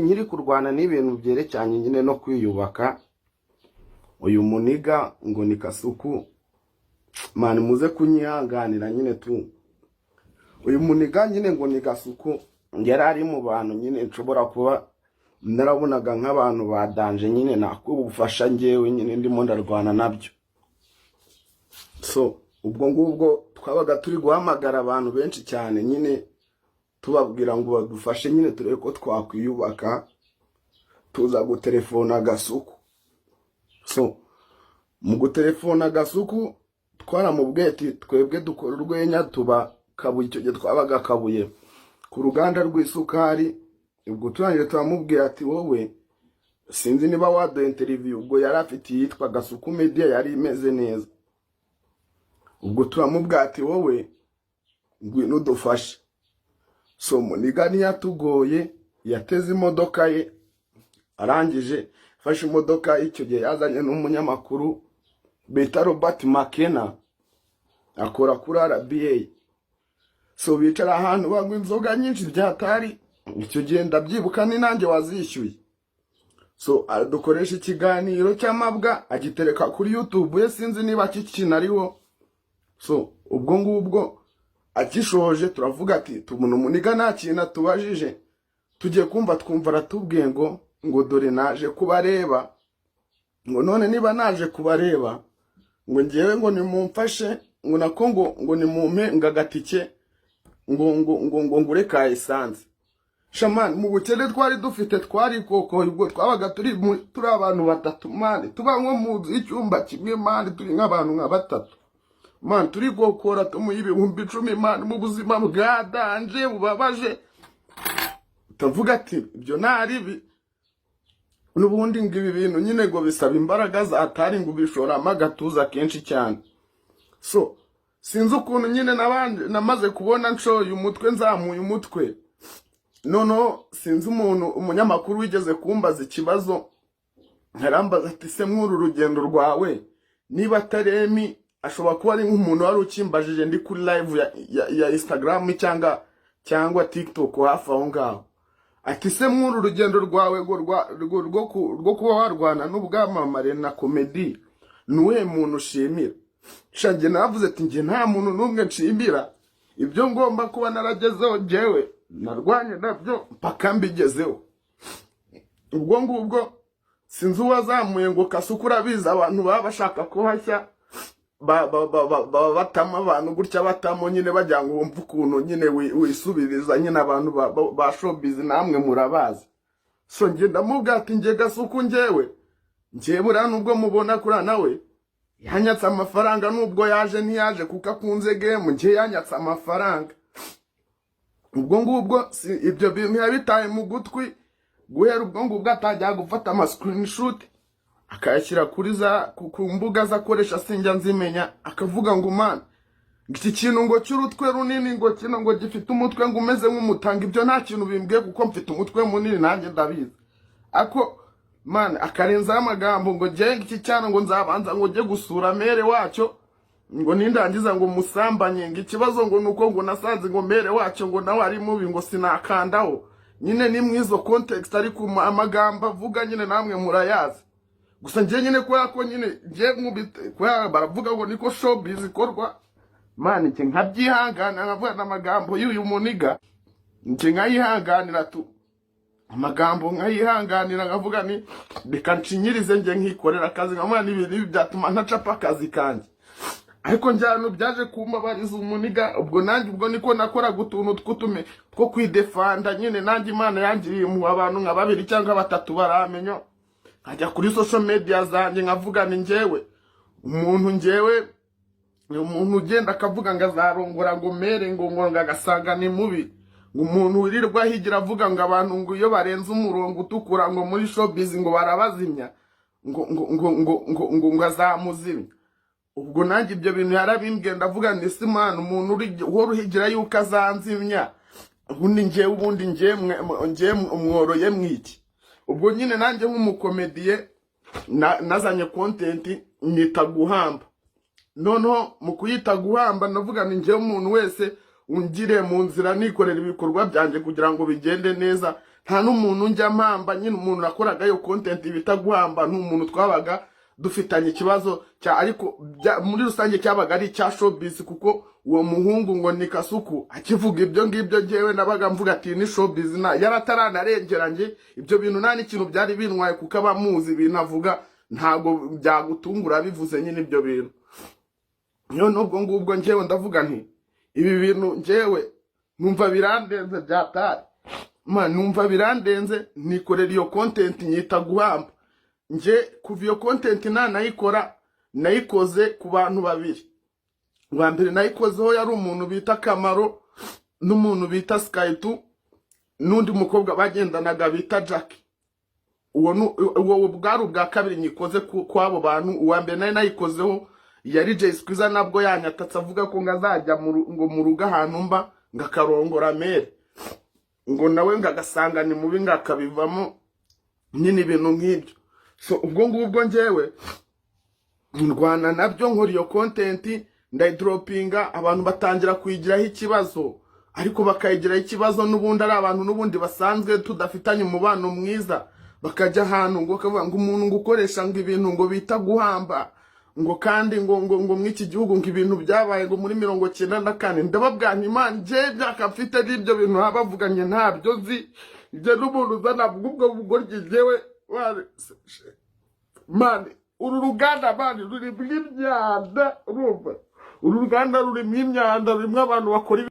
nyiri kurwana n'ibintu byerecyanye nyine no kwiyubaka. Uyu muniga ngo ni Gasuku, mani muze kunyihanganira nyine tu. Uyu muniga nyine ngo ni Gasuku, yari ari mu bantu nyine nshobora kuba narabonaga nk'abantu badanje nyine nakubufasha ngewe nyine ndimo ndarwana nabyo. So ubwo ngubwo twabaga turi guhamagara abantu benshi cyane nyine tubabwira ngo badufashe nyine turebe ko twakwiyubaka, tuza gutelefona Gasuku. So mu gutelefona Gasuku twaramubwiye ati twebwe dukora urwenya tuba Kabuye. Icyo gihe twabaga Kabuye ku ruganda rw'isukari. Ubwo turangije turamubwira ati wowe sinzi niba waduha interview. Ubwo yari afite yitwa Gasuku Media, yari imeze neza. Ubwo turamubwira ati wowe ngwino dufashe. So muniga ntiyatugoye, yateze imodoka ye, arangije fashe imodoka. Icyo gihe yazanye n'umunyamakuru bita Robert Makena, akora kuri RBA. So bicara ahantu banywa inzoga nyinshi byatari. Icyo gihe ndabyibuka ni nanjye wazishyuye. So dukoresha ikiganiro cy'amabwa agitereka kuri YouTube ye, sinzi niba kikinariho. So ubwo ngubwo akishoje turavuga ati tubona umuniga nta kintu atubajije, tugiye kumva twumva aratubwiye ngo dore naje kubareba. Ngo none niba naje kubareba ngo ngewe ngo nimumfashe, ngo nako ngo nimumpe ngagatike ngo ngure ka essence. Shaman mu bukene twari dufite twari kokoye. Ubwo twabaga turi abantu batatu mani, tuba nko mu icyumba kimwe mani, turi nk'abantu nka batatu mani, turi gukora tumuye ibihumbi 10 mani, mu buzima bwadanje bubabaje. Tuvuga ati ibyo naribi n'ubundi ngibi bintu nyine ngo bisaba imbaraga za atari ngo bishorama agatuza kenshi cyane. So sinzi ukuntu nyine namaze kubona nshoye umutwe, nzamuye umutwe. Nono sinzi umunyamakuru wigeze kumbaza ikibazo, nkarambaza ati se mwuru rugendo rwawe niba taremi ashobora kuba ari nk'umuntu wari ukimbajije ndi kuri live ya Instagram cyangwa TikTok hafi aho ngaho. Ati se mwuru rugendo rwawe rwo kuba warwana n'ubwamamare na comedy nuwe muntu ushimira? Shange navuze ati nge nta muntu n'umwe nshimira, ibyo ngomba kuba naragezeho jewe narwanye nabyo mpaka mbigezeho. Ubwo ngubwo sinzi uwazamuye ngo Gasuku, urabizi abantu baba bashaka kuhashya batama abantu gutya, batamo nyine bajya ngo wumve ukuntu nyine wisubiriza nyine abantu ba showbiz, namwe murabazi. So nge ndamubwira ati nge Gasuku ngewe buriya nubwo mubona kuri nawe yanyatse amafaranga, nubwo yaje ntiyaje kuko akunze game, nge yanyatse amafaranga. Ubwo ngubwo ibyo bintu yabitaye mu gutwi, guhera ubwo ngubwo atajya gufata ama screenshot akayashyira kuri ku mbuga zakoresha sinjya nzimenya, akavuga ngo man iki kintu ngo cy'urutwe runini ngo kino ngo gifite umutwe ngo umeze nk'umutanga. Ibyo nta kintu bimbwiye kuko mfite umutwe munini nanjye ndabizi. Ako man akarenzaho amagambo ngo nge iki cyana ngo nzabanza ngo njye gusura mere wacyo, ngo nindangiza ngo musambanye. Ngo ikibazo ngo nuko ngo nasanze ngo mere wacyo ngo nawe ari mubi, ngo sinakandaho. Nyine ni mwizo context ariko amagambo avuga nyine namwe murayazi. Gusa nje nyine ko nyine nje kwa baravuga ngo niko showbiz ikorwa mani, nje nkabyihangana nkavuga n'amagambo y'uyu muniga, nje nkayihanganira tu amagambo nkayihanganira, nkavuga ni reka nshinyirize nje nkikorera akazi nkamwana n'ibintu byatuma ntacapa akazi kanjye. Ariko njyano byaje kumabariza umuniga. Ubwo nanjye ubwo niko nakora gutuntu twutume two kwidefanda nyine, nanjye Imana yangiriye mu abantu nka 2 cyangwa 3 baramenyo. Nkajya kuri social media zanjye nkavuga ni ngewe umuntu ugenda akavuga ngo azarongora ngo mere ngo ngagasanga ni mubi, ngo umuntu wirirwa higira avuga ngo abantu ngo iyo barenze umurongo utukura ngo muri showbiz ngo barabazimya ngo azamuzimya. Ubwo nanjye ibyo bintu yarabimbwiye, ndavuga ni se man umuntu uhora uhigira yuko azanzimya, ubundi ngewe umworoye mwiki. Ubwo nyine nanjye nk'umukomediye nazanye content nita guhamba. Noneho mu kuyita guhamba navuga ni ngewe umuntu wese ungire mu nzira nikorera ibikorwa byanjye kugira ngo bigende neza, nta n'umuntu njya mpamba nyine umuntu nakoraga yo content bita guhamba n'umuntu twabaga dufitanye ikibazo cya ariko muri rusange cyabaga ari cya showbiz kuko uwo muhungu ngo ni Gasuku akivuga ibyo ngibyo jewe nabaga mvuga ati ni showbiz na yarataranarengera ibyo bintu nta n'ikintu byari bintwaye kuko abamuzi ibintu avuga ntago byagutungura bivuze nyine ibyo bintu none ubwo ngubwo njyewe ndavuga nti ibi bintu njyewe numva birandenze byatari numva birandenze nikorera iyo content nyita guhamba kuva iyo content nayikora nayikoze ku bantu babiri wa mbere nayikozeho yari umuntu bita Kamaro n'umuntu bita Skytu n'undi mukobwa bagendanaga bita Jackie uwo bwari ubwa kabiri nyikoze kwabo bantu uwa mbere nari nayikozeho yari Squeezer nabwo yanyatatse avuga ko ngazajya ngo mu rugo ahantu mba ngakarongora mere ngo nawe ngagasanga ni mubi ngakabivamo nyine ibintu nk'ibyo so ubwo ngubwo njyewe ndwana nabyo nkora iyo content ndayidropinga abantu batangira kuyigiraho ikibazo ariko bakayigiraho ikibazo n'ubundi ari abantu n'ubundi basanzwe tudafitanye umubano mwiza bakajya ahantu ngo kavuga ngo umuntu ngo ukoresha ngo ibintu ngo bita guhamba ngo kandi ngo mw'iki gihugu ngo ibintu byabaye ngo muri 94 ndababwanya Imana je byakafite n'ibyo bintu habavuganye ntabyo nzi je n'umuntu uzana ubwo bugoryi jewe mani uru ruganda mani ruri mw'imyanda urumva uru ruganda ruri mw'imyanda rurimo abantu bakora